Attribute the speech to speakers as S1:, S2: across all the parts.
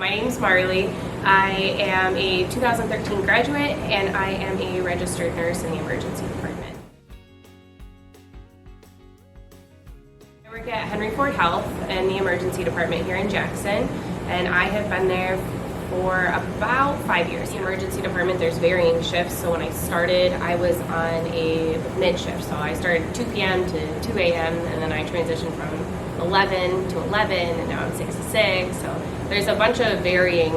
S1: My name is Marleigh. I am a 2013 graduate and I am a registered nurse in the emergency department. I work at Henry Ford Health in the emergency department here in Jackson, and I have been there for about 5 years. In the emergency department, there's varying shifts, so when I started, I was on a mid shift. So I started 2 p.m. to 2 a.m. and then I transitioned from 11 to 11, and now I'm 6 to 6. So there's a bunch of varying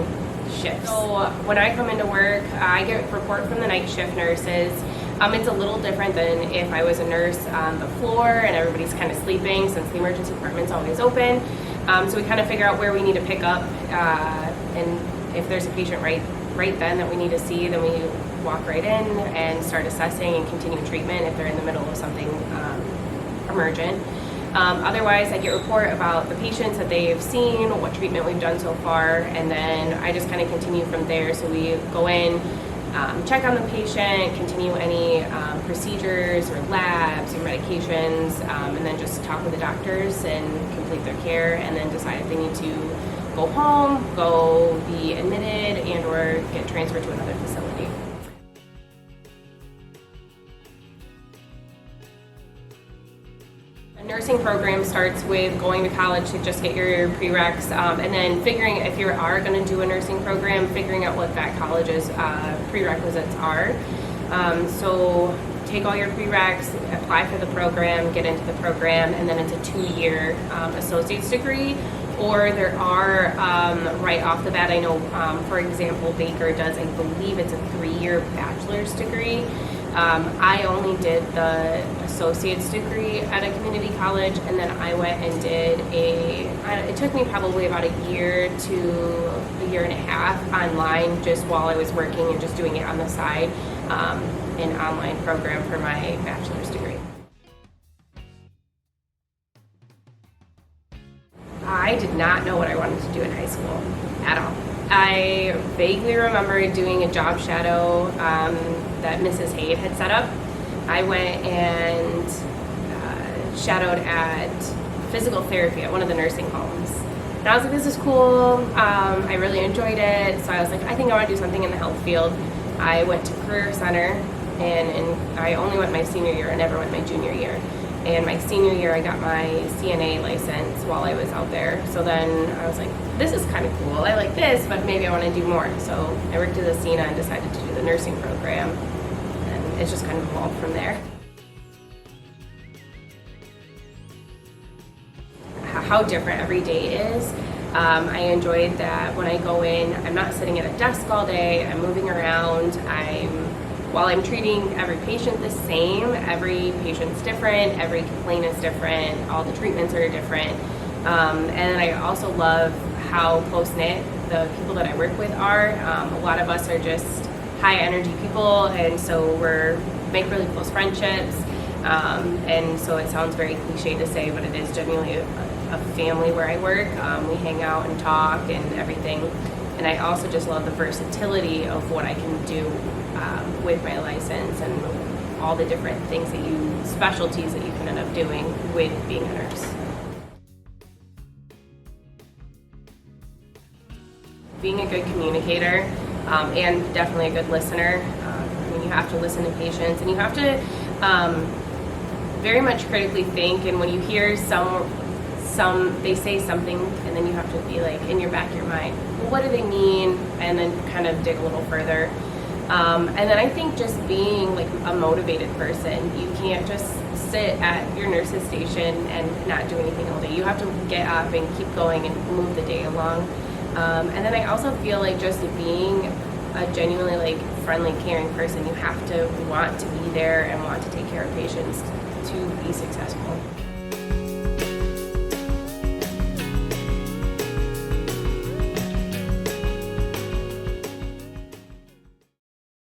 S1: shifts. So when I come into work, I get report from the night shift nurses. It's a little different than if I was a nurse on the floor and everybody's kind of sleeping, since the emergency department's always open. So we kind of figure out where we need to pick up, and if there's a patient right then that we need to see, then we walk right in and start assessing and continue treatment if they're in the middle of something emergent. Otherwise, I get a report about the patients that they've seen, what treatment we've done so far, and then I just kind of continue from there. So we go in, check on the patient, continue any procedures or labs or medications, and then just talk with the doctors and complete their care, and then decide if they need to go home, go be admitted, and or get transferred to another facility. A nursing program starts with going to college to just get your prereqs, and then figuring, if you are going to do a nursing program, figuring out what that college's prerequisites are. So take all your prereqs, apply for the program, get into the program, and then it's a 2-year associate's degree. Or there are, right off the bat, I know, for example, Baker does, I believe it's a 3-year bachelor's degree. I only did the associate's degree at a community college, and then I went and did it took me probably about a year to a year and a half online, just while I was working and just doing it on the side, an online program for my bachelor's degree. I did not know what I wanted to do in high school at all. I vaguely remember doing a job shadow that Mrs. Haid had set up. I went and shadowed at physical therapy at one of the nursing homes. And I was like, this is cool. I really enjoyed it. So I was like, I think I want to do something in the health field. I went to Career Center, and I only went my senior year. I never went my junior year. And my senior year, I got my CNA license while I was out there. So then I was like, this is kind of cool. I like this, but maybe I want to do more. So I worked at the CNA and decided to do the nursing program. And it's just kind of evolved from there. How different every day is. I enjoyed that when I go in, I'm not sitting at a desk all day. I'm moving around. While I'm treating every patient the same, every patient's different, every complaint is different, all the treatments are different. And I also love how close-knit the people that I work with are. A lot of us are just high-energy people, and so make really close friendships. And so it sounds very cliche to say, but it is genuinely a family where I work. We hang out and talk and everything. And I also just love the versatility of what I can do with my license and all the different things specialties that you can end up doing with being a nurse. Being a good communicator and definitely a good listener. You have to listen to patients, and you have to very much critically think, and when you hear they say something, and then you have to be like, in your back of your mind, well, what do they mean? And then kind of dig a little further. And then I think just being like a motivated person, you can't just sit at your nurse's station and not do anything all day. You have to get up and keep going and move the day along. And then I also feel like just being a genuinely like friendly, caring person, you have to want to be there and want to take care of patients to be successful.